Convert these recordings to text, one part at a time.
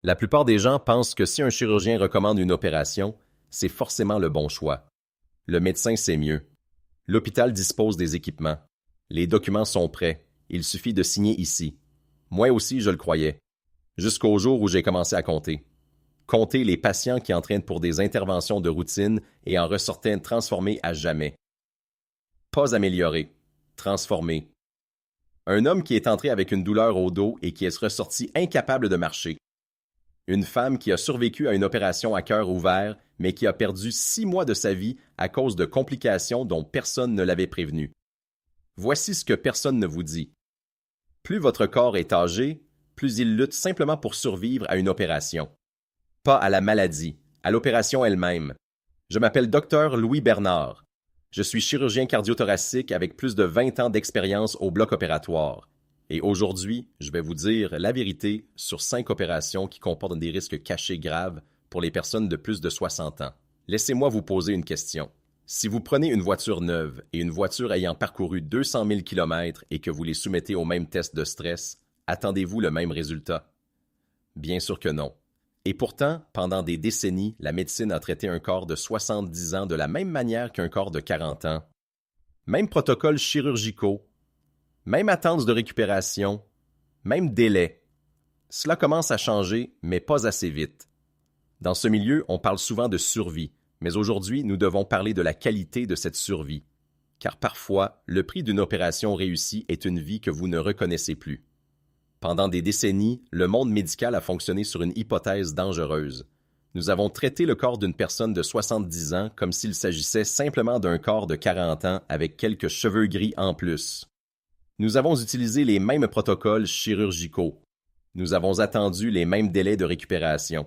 La plupart des gens pensent que si un chirurgien recommande une opération, c'est forcément le bon choix. Le médecin sait mieux. L'hôpital dispose des équipements. Les documents sont prêts. Il suffit de signer ici. Moi aussi, je le croyais. Jusqu'au jour où j'ai commencé à compter. Compter les patients qui entraînent pour des interventions de routine et en ressortaient transformés à jamais. Pas améliorés, transformés. Un homme qui est entré avec une douleur au dos et qui est ressorti incapable de marcher. Une femme qui a survécu à une opération à cœur ouvert, mais qui a perdu 6 mois de sa vie à cause de complications dont personne ne l'avait prévenu. Voici ce que personne ne vous dit. Plus votre corps est âgé, plus il lutte simplement pour survivre à une opération. Pas à la maladie, à l'opération elle-même. Je m'appelle Dr Louis Bernard. Je suis chirurgien cardiothoracique avec plus de 20 ans d'expérience au bloc opératoire. Et aujourd'hui, je vais vous dire la vérité sur 5 opérations qui comportent des risques cachés graves pour les personnes de plus de 60 ans. Laissez-moi vous poser une question. Si vous prenez une voiture neuve et une voiture ayant parcouru 200 000 km et que vous les soumettez au même test de stress, attendez-vous le même résultat? Bien sûr que non. Et pourtant, pendant des décennies, la médecine a traité un corps de 70 ans de la même manière qu'un corps de 40 ans. Même protocoles chirurgicaux, même attente de récupération, même délai. Cela commence à changer, mais pas assez vite. Dans ce milieu, on parle souvent de survie, mais aujourd'hui, nous devons parler de la qualité de cette survie. Car parfois, le prix d'une opération réussie est une vie que vous ne reconnaissez plus. Pendant des décennies, le monde médical a fonctionné sur une hypothèse dangereuse. Nous avons traité le corps d'une personne de 70 ans comme s'il s'agissait simplement d'un corps de 40 ans avec quelques cheveux gris en plus. Nous avons utilisé les mêmes protocoles chirurgicaux. Nous avons attendu les mêmes délais de récupération.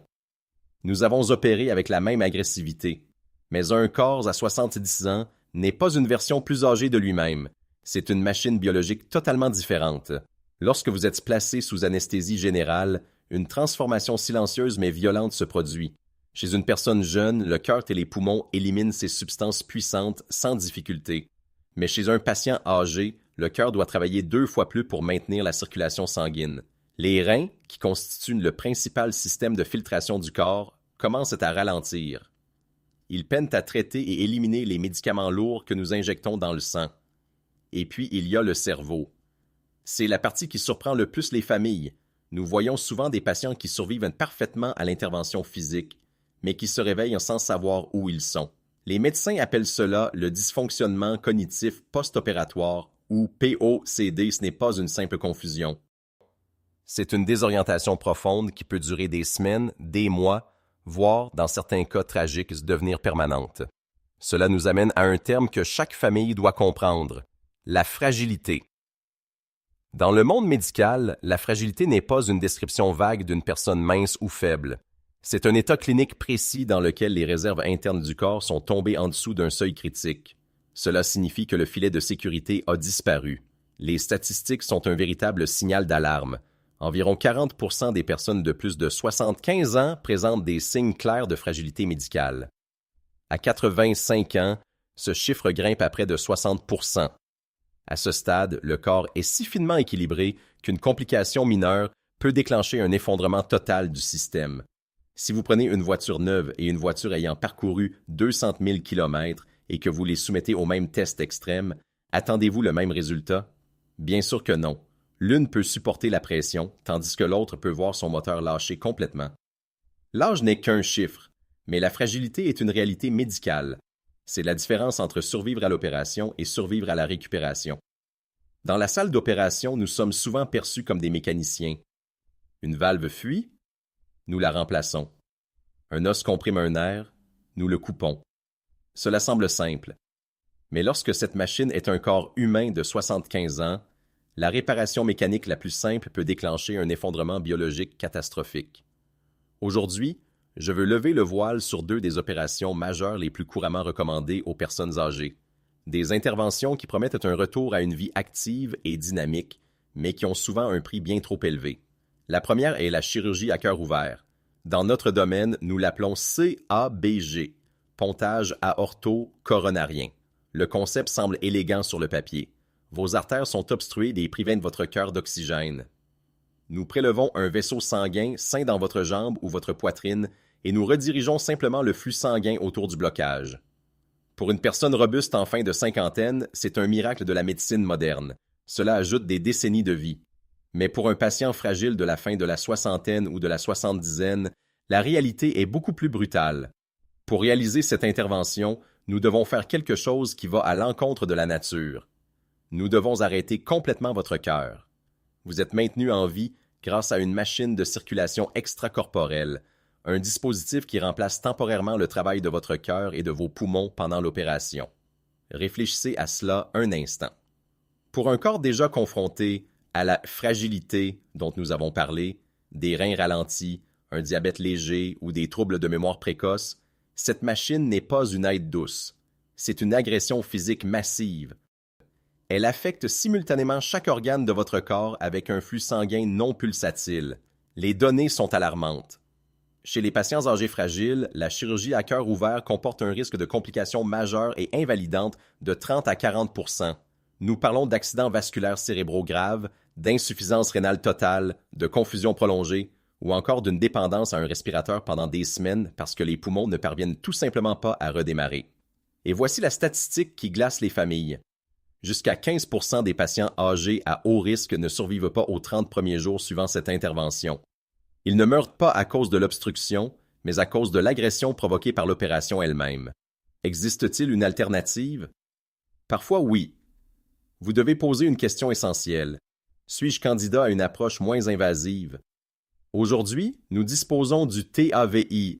Nous avons opéré avec la même agressivité. Mais un corps à 70 ans n'est pas une version plus âgée de lui-même. C'est une machine biologique totalement différente. Lorsque vous êtes placé sous anesthésie générale, une transformation silencieuse mais violente se produit. Chez une personne jeune, le cœur et les poumons éliminent ces substances puissantes sans difficulté. Mais chez un patient âgé, le cœur doit travailler 2 fois plus pour maintenir la circulation sanguine. Les reins, qui constituent le principal système de filtration du corps, commencent à ralentir. Ils peinent à traiter et éliminer les médicaments lourds que nous injectons dans le sang. Et puis, il y a le cerveau. C'est la partie qui surprend le plus les familles. Nous voyons souvent des patients qui survivent parfaitement à l'intervention physique, mais qui se réveillent sans savoir où ils sont. Les médecins appellent cela le dysfonctionnement cognitif post-opératoire ou POCD, ce n'est pas une simple confusion. C'est une désorientation profonde qui peut durer des semaines, des mois, voire, dans certains cas tragiques, devenir permanente. Cela nous amène à un terme que chaque famille doit comprendre, la fragilité. Dans le monde médical, la fragilité n'est pas une description vague d'une personne mince ou faible. C'est un état clinique précis dans lequel les réserves internes du corps sont tombées en dessous d'un seuil critique. Cela signifie que le filet de sécurité a disparu. Les statistiques sont un véritable signal d'alarme. Environ 40% des personnes de plus de 75 ans présentent des signes clairs de fragilité médicale. À 85 ans, ce chiffre grimpe à près de 60%. À ce stade, le corps est si finement équilibré qu'une complication mineure peut déclencher un effondrement total du système. Si vous prenez une voiture neuve et une voiture ayant parcouru 200 000 km et que vous les soumettez au même test extrême, attendez-vous le même résultat? Bien sûr que non. L'une peut supporter la pression, tandis que l'autre peut voir son moteur lâcher complètement. L'âge n'est qu'un chiffre, mais la fragilité est une réalité médicale. C'est la différence entre survivre à l'opération et survivre à la récupération. Dans la salle d'opération, nous sommes souvent perçus comme des mécaniciens. Une valve fuit, nous la remplaçons. Un os comprime un nerf, nous le coupons. Cela semble simple. Mais lorsque cette machine est un corps humain de 75 ans, la réparation mécanique la plus simple peut déclencher un effondrement biologique catastrophique. Aujourd'hui, je veux lever le voile sur 2 des opérations majeures les plus couramment recommandées aux personnes âgées. Des interventions qui promettent un retour à une vie active et dynamique, mais qui ont souvent un prix bien trop élevé. La première est la chirurgie à cœur ouvert. Dans notre domaine, nous l'appelons CABG, pontage aorto-coronarien. Le concept semble élégant sur le papier. Vos artères sont obstruées et privent votre cœur d'oxygène. Nous prélevons un vaisseau sanguin sain dans votre jambe ou votre poitrine et nous redirigeons simplement le flux sanguin autour du blocage. Pour une personne robuste en fin de cinquantaine, c'est un miracle de la médecine moderne. Cela ajoute des décennies de vie. Mais pour un patient fragile de la fin de la soixantaine ou de la soixante-dizaine, la réalité est beaucoup plus brutale. Pour réaliser cette intervention, nous devons faire quelque chose qui va à l'encontre de la nature. Nous devons arrêter complètement votre cœur. Vous êtes maintenu en vie grâce à une machine de circulation extracorporelle, un dispositif qui remplace temporairement le travail de votre cœur et de vos poumons pendant l'opération. Réfléchissez à cela un instant. Pour un corps déjà confronté à la fragilité dont nous avons parlé, des reins ralentis, un diabète léger ou des troubles de mémoire précoce, cette machine n'est pas une aide douce. C'est une agression physique massive. Elle affecte simultanément chaque organe de votre corps avec un flux sanguin non pulsatile. Les données sont alarmantes. Chez les patients âgés fragiles, la chirurgie à cœur ouvert comporte un risque de complications majeures et invalidantes de 30 à 40 %. Nous parlons d'accidents vasculaires cérébraux graves, d'insuffisance rénale totale, de confusion prolongée, ou encore d'une dépendance à un respirateur pendant des semaines parce que les poumons ne parviennent tout simplement pas à redémarrer. Et voici la statistique qui glace les familles. Jusqu'à 15 % des patients âgés à haut risque ne survivent pas aux 30 premiers jours suivant cette intervention. Ils ne meurent pas à cause de l'obstruction, mais à cause de l'agression provoquée par l'opération elle-même. Existe-t-il une alternative? Parfois oui. Vous devez poser une question essentielle. Suis-je candidat à une approche moins invasive? Aujourd'hui, nous disposons du TAVI,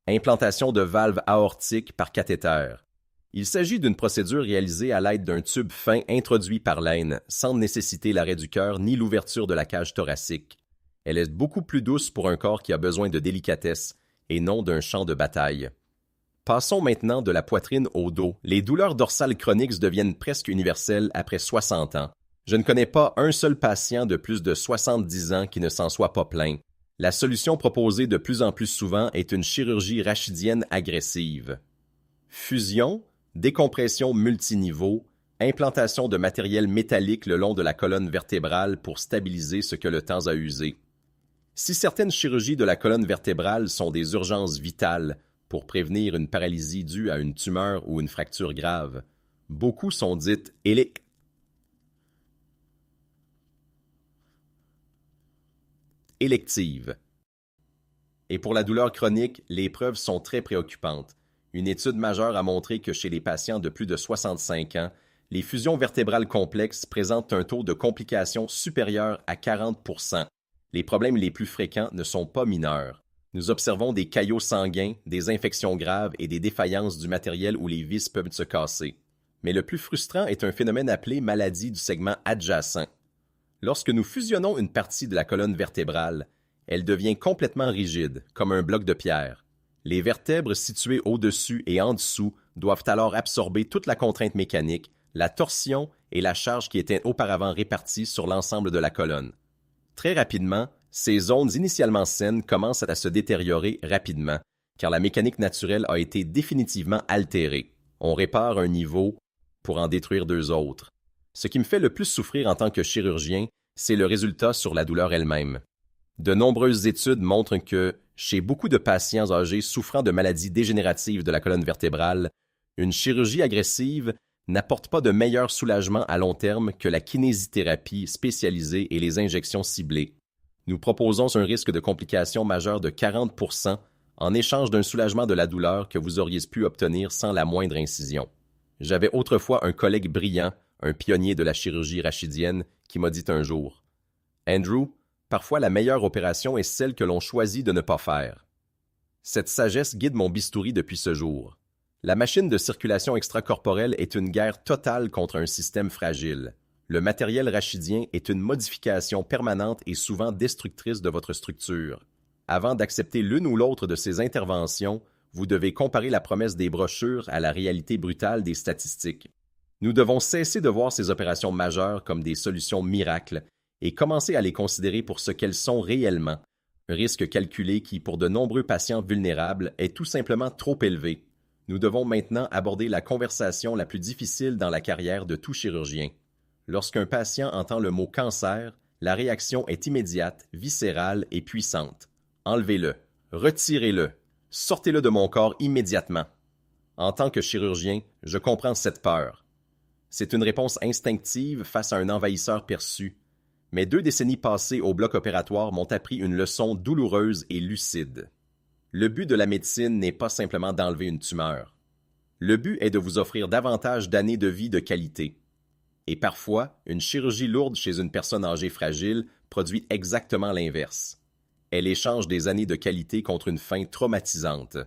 implantation de valve aortique par cathéter. Il s'agit d'une procédure réalisée à l'aide d'un tube fin introduit par l'aine, sans nécessiter l'arrêt du cœur ni l'ouverture de la cage thoracique. Elle est beaucoup plus douce pour un corps qui a besoin de délicatesse et non d'un champ de bataille. Passons maintenant de la poitrine au dos. Les douleurs dorsales chroniques deviennent presque universelles après 60 ans. Je ne connais pas un seul patient de plus de 70 ans qui ne s'en soit pas plaint. La solution proposée de plus en plus souvent est une chirurgie rachidienne agressive. Fusion, décompression multiniveau, implantation de matériel métallique le long de la colonne vertébrale pour stabiliser ce que le temps a usé. Si certaines chirurgies de la colonne vertébrale sont des urgences vitales pour prévenir une paralysie due à une tumeur ou une fracture grave, beaucoup sont dites électives. Et pour la douleur chronique, les preuves sont très préoccupantes. Une étude majeure a montré que chez les patients de plus de 65 ans, les fusions vertébrales complexes présentent un taux de complications supérieur à 40 %. Les problèmes les plus fréquents ne sont pas mineurs. Nous observons des caillots sanguins, des infections graves et des défaillances du matériel où les vis peuvent se casser. Mais le plus frustrant est un phénomène appelé maladie du segment adjacent. Lorsque nous fusionnons une partie de la colonne vertébrale, elle devient complètement rigide, comme un bloc de pierre. Les vertèbres situées au-dessus et en dessous doivent alors absorber toute la contrainte mécanique, la torsion et la charge qui étaient auparavant réparties sur l'ensemble de la colonne. Très rapidement, ces zones initialement saines commencent à se détériorer rapidement, car la mécanique naturelle a été définitivement altérée. On répare un niveau pour en détruire deux autres. Ce qui me fait le plus souffrir en tant que chirurgien, c'est le résultat sur la douleur elle-même. De nombreuses études montrent que, chez beaucoup de patients âgés souffrant de maladies dégénératives de la colonne vertébrale, une chirurgie agressive n'apporte pas de meilleur soulagement à long terme que la kinésithérapie spécialisée et les injections ciblées. Nous proposons un risque de complications majeures de 40 % en échange d'un soulagement de la douleur que vous auriez pu obtenir sans la moindre incision. J'avais autrefois un collègue brillant, un pionnier de la chirurgie rachidienne, qui m'a dit un jour « Andrew, parfois la meilleure opération est celle que l'on choisit de ne pas faire. » Cette sagesse guide mon bistouri depuis ce jour. La machine de circulation extracorporelle est une guerre totale contre un système fragile. Le matériel rachidien est une modification permanente et souvent destructrice de votre structure. Avant d'accepter l'une ou l'autre de ces interventions, vous devez comparer la promesse des brochures à la réalité brutale des statistiques. Nous devons cesser de voir ces opérations majeures comme des solutions miracles et commencer à les considérer pour ce qu'elles sont réellement, un risque calculé qui, pour de nombreux patients vulnérables, est tout simplement trop élevé. Nous devons maintenant aborder la conversation la plus difficile dans la carrière de tout chirurgien. Lorsqu'un patient entend le mot cancer, La réaction est immédiate, viscérale et puissante. Enlevez-le, retirez-le, sortez-le de mon corps immédiatement. En tant que chirurgien, je comprends cette peur. C'est une réponse instinctive face à un envahisseur perçu. Mais 2 décennies passées au bloc opératoire m'ont appris une leçon douloureuse et lucide. Le but de la médecine n'est pas simplement d'enlever une tumeur. Le but est de vous offrir davantage d'années de vie de qualité. Et parfois, une chirurgie lourde chez une personne âgée fragile produit exactement l'inverse. Elle échange des années de qualité contre une fin traumatisante.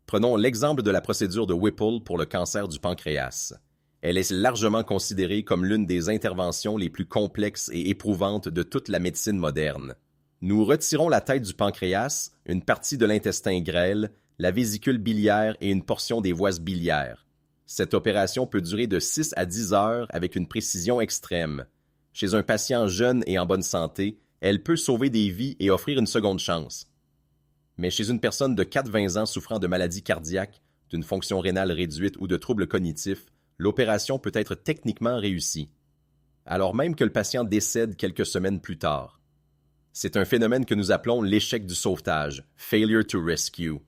Prenons l'exemple de la procédure de Whipple pour le cancer du pancréas. Elle est largement considérée comme l'une des interventions les plus complexes et éprouvantes de toute la médecine moderne. Nous retirons la tête du pancréas, une partie de l'intestin grêle, la vésicule biliaire et une portion des voies biliaires. Cette opération peut durer de 6 à 10 heures avec une précision extrême. Chez un patient jeune et en bonne santé, elle peut sauver des vies et offrir une seconde chance. Mais chez une personne de 4-20 ans souffrant de maladies cardiaques, d'une fonction rénale réduite ou de troubles cognitifs, l'opération peut être techniquement réussie, alors même que le patient décède quelques semaines plus tard. C'est un phénomène que nous appelons l'échec du sauvetage, failure to rescue.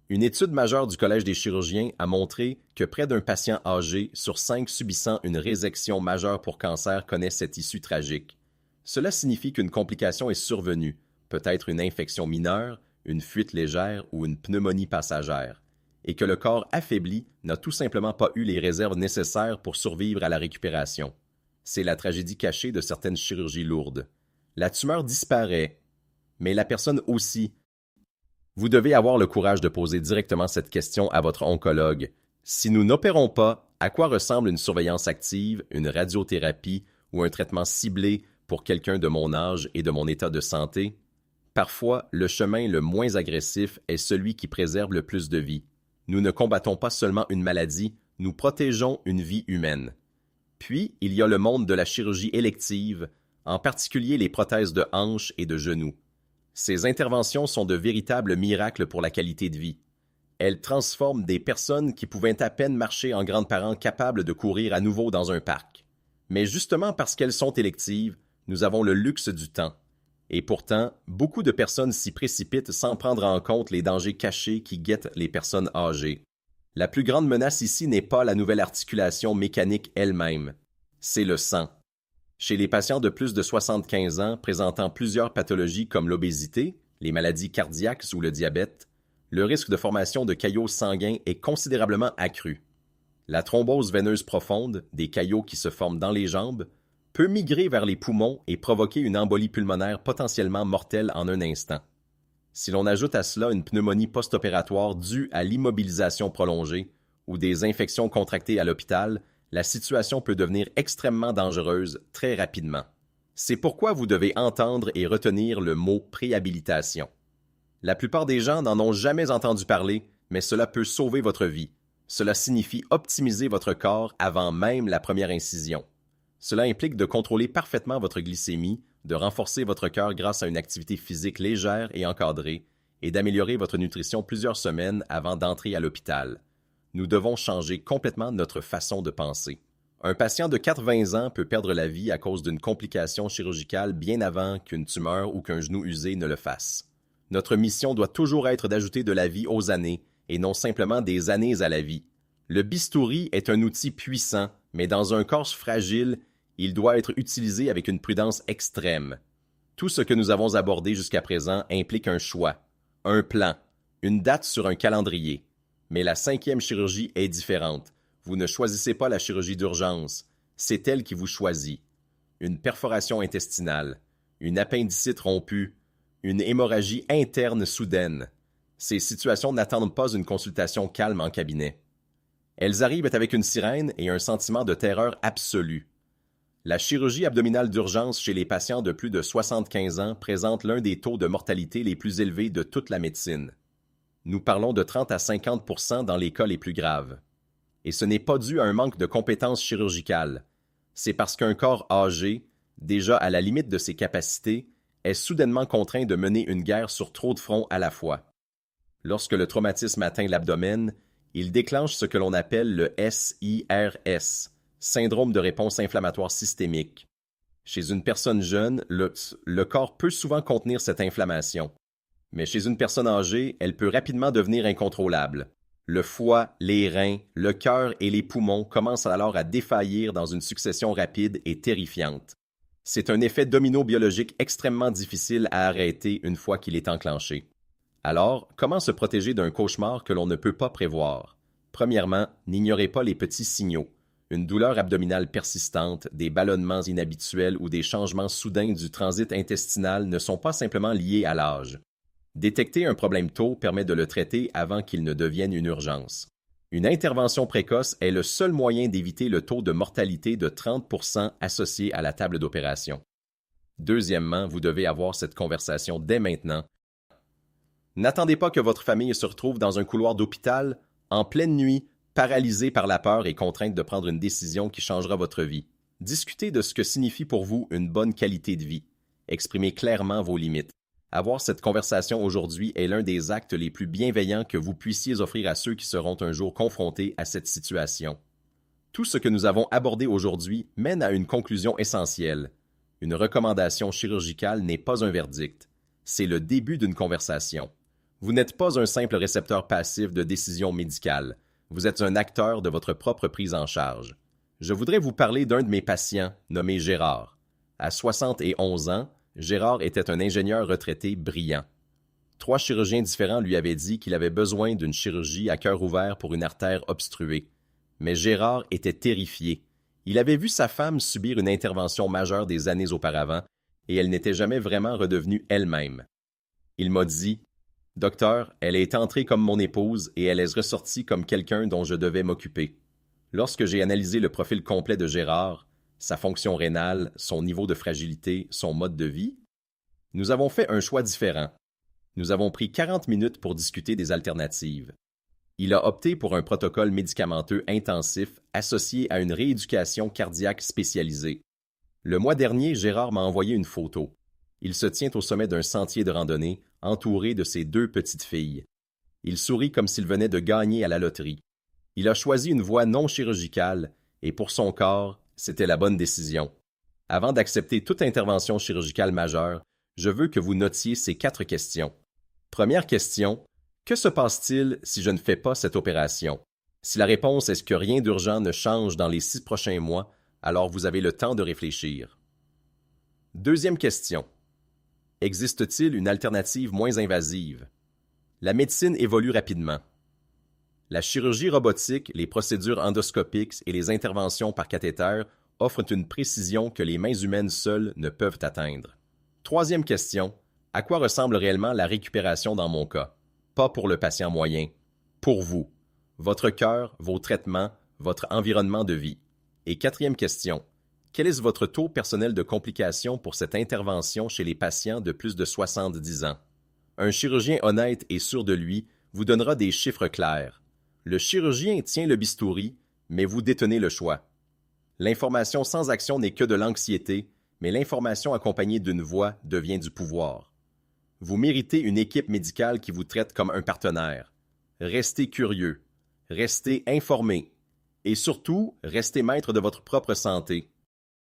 Une étude majeure du Collège des chirurgiens a montré que près d'un patient âgé sur 5 subissant une résection majeure pour cancer connaît cette issue tragique. Cela signifie qu'une complication est survenue, peut-être une infection mineure, une fuite légère ou une pneumonie passagère, et que le corps affaibli n'a tout simplement pas eu les réserves nécessaires pour survivre à la récupération. C'est la tragédie cachée de certaines chirurgies lourdes. La tumeur disparaît, mais la personne aussi. Vous devez avoir le courage de poser directement cette question à votre oncologue. Si nous n'opérons pas, à quoi ressemble une surveillance active, une radiothérapie ou un traitement ciblé pour quelqu'un de mon âge et de mon état de santé? Parfois, le chemin le moins agressif est celui qui préserve le plus de vies. Nous ne combattons pas seulement une maladie, nous protégeons une vie humaine. Puis, il y a le monde de la chirurgie élective, en particulier les prothèses de hanches et de genoux. Ces interventions sont de véritables miracles pour la qualité de vie. Elles transforment des personnes qui pouvaient à peine marcher en grands-parents capables de courir à nouveau dans un parc. Mais justement parce qu'elles sont électives, nous avons le luxe du temps. Et pourtant, beaucoup de personnes s'y précipitent sans prendre en compte les dangers cachés qui guettent les personnes âgées. La plus grande menace ici n'est pas la nouvelle articulation mécanique elle-même, c'est le sang. Chez les patients de plus de 75 ans présentant plusieurs pathologies comme l'obésité, les maladies cardiaques ou le diabète, le risque de formation de caillots sanguins est considérablement accru. La thrombose veineuse profonde, des caillots qui se forment dans les jambes, peut migrer vers les poumons et provoquer une embolie pulmonaire potentiellement mortelle en un instant. Si l'on ajoute à cela une pneumonie post-opératoire due à l'immobilisation prolongée ou des infections contractées à l'hôpital, la situation peut devenir extrêmement dangereuse très rapidement. C'est pourquoi vous devez entendre et retenir le mot préhabilitation. La plupart des gens n'en ont jamais entendu parler, mais cela peut sauver votre vie. Cela signifie optimiser votre corps avant même la première incision. Cela implique de contrôler parfaitement votre glycémie, de renforcer votre cœur grâce à une activité physique légère et encadrée, et d'améliorer votre nutrition plusieurs semaines avant d'entrer à l'hôpital. Nous devons changer complètement notre façon de penser. Un patient de 80 ans peut perdre la vie à cause d'une complication chirurgicale bien avant qu'une tumeur ou qu'un genou usé ne le fasse. Notre mission doit toujours être d'ajouter de la vie aux années, et non simplement des années à la vie. Le bistouri est un outil puissant, mais dans un corps fragile, il doit être utilisé avec une prudence extrême. Tout ce que nous avons abordé jusqu'à présent implique un choix, un plan, une date sur un calendrier. Mais la 5e chirurgie est différente. Vous ne choisissez pas la chirurgie d'urgence, c'est elle qui vous choisit. Une perforation intestinale, une appendicite rompue, une hémorragie interne soudaine. Ces situations n'attendent pas une consultation calme en cabinet. Elles arrivent avec une sirène et un sentiment de terreur absolue. La chirurgie abdominale d'urgence chez les patients de plus de 75 ans présente l'un des taux de mortalité les plus élevés de toute la médecine. Nous parlons de 30 à 50% dans les cas les plus graves. Et ce n'est pas dû à un manque de compétences chirurgicales. C'est parce qu'un corps âgé, déjà à la limite de ses capacités, est soudainement contraint de mener une guerre sur trop de fronts à la fois. Lorsque le traumatisme atteint l'abdomen, il déclenche ce que l'on appelle le SIRS, syndrome de réponse inflammatoire systémique. Chez une personne jeune, le corps peut souvent contenir cette inflammation. Mais chez une personne âgée, elle peut rapidement devenir incontrôlable. Le foie, les reins, le cœur et les poumons commencent alors à défaillir dans une succession rapide et terrifiante. C'est un effet domino biologique extrêmement difficile à arrêter une fois qu'il est enclenché. Alors, comment se protéger d'un cauchemar que l'on ne peut pas prévoir? Premièrement, n'ignorez pas les petits signaux. Une douleur abdominale persistante, des ballonnements inhabituels ou des changements soudains du transit intestinal ne sont pas simplement liés à l'âge. Détecter un problème tôt permet de le traiter avant qu'il ne devienne une urgence. Une intervention précoce est le seul moyen d'éviter le taux de mortalité de 30% associé à la table d'opération. Deuxièmement, vous devez avoir cette conversation dès maintenant. N'attendez pas que votre famille se retrouve dans un couloir d'hôpital, en pleine nuit, paralysée par la peur et contrainte de prendre une décision qui changera votre vie. Discutez de ce que signifie pour vous une bonne qualité de vie. Exprimez clairement vos limites. Avoir cette conversation aujourd'hui est l'un des actes les plus bienveillants que vous puissiez offrir à ceux qui seront un jour confrontés à cette situation. Tout ce que nous avons abordé aujourd'hui mène à une conclusion essentielle. Une recommandation chirurgicale n'est pas un verdict. C'est le début d'une conversation. Vous n'êtes pas un simple récepteur passif de décisions médicales. Vous êtes un acteur de votre propre prise en charge. Je voudrais vous parler d'un de mes patients, nommé Gérard. À 71 ans, Gérard était un ingénieur retraité brillant. 3 chirurgiens différents lui avaient dit qu'il avait besoin d'une chirurgie à cœur ouvert pour une artère obstruée. Mais Gérard était terrifié. Il avait vu sa femme subir une intervention majeure des années auparavant et elle n'était jamais vraiment redevenue elle-même. Il m'a dit « Docteur, elle est entrée comme mon épouse et elle est ressortie comme quelqu'un dont je devais m'occuper. » Lorsque j'ai analysé le profil complet de Gérard, sa fonction rénale, son niveau de fragilité, son mode de vie, nous avons fait un choix différent. Nous avons pris 40 minutes pour discuter des alternatives. Il a opté pour un protocole médicamenteux intensif associé à une rééducation cardiaque spécialisée. Le mois dernier, Gérard m'a envoyé une photo. Il se tient au sommet d'un sentier de randonnée, entouré de ses 2 petites filles. Il sourit comme s'il venait de gagner à la loterie. Il a choisi une voie non chirurgicale, et pour son corps, c'était la bonne décision. Avant d'accepter toute intervention chirurgicale majeure, je veux que vous notiez ces 4 questions. Première question, que se passe-t-il si je ne fais pas cette opération? Si la réponse est que rien d'urgent ne change dans les 6 prochains mois, alors vous avez le temps de réfléchir. Deuxième question, existe-t-il une alternative moins invasive? La médecine évolue rapidement. La chirurgie robotique, les procédures endoscopiques et les interventions par cathéter offrent une précision que les mains humaines seules ne peuvent atteindre. Troisième question, à quoi ressemble réellement la récupération dans mon cas? Pas pour le patient moyen, pour vous, votre cœur, vos traitements, votre environnement de vie. Et quatrième question, quel est votre taux personnel de complications pour cette intervention chez les patients de plus de 70 ans? Un chirurgien honnête et sûr de lui vous donnera des chiffres clairs. Le chirurgien tient le bistouri, mais vous détenez le choix. L'information sans action n'est que de l'anxiété, mais l'information accompagnée d'une voix devient du pouvoir. Vous méritez une équipe médicale qui vous traite comme un partenaire. Restez curieux, restez informé et surtout, restez maître de votre propre santé.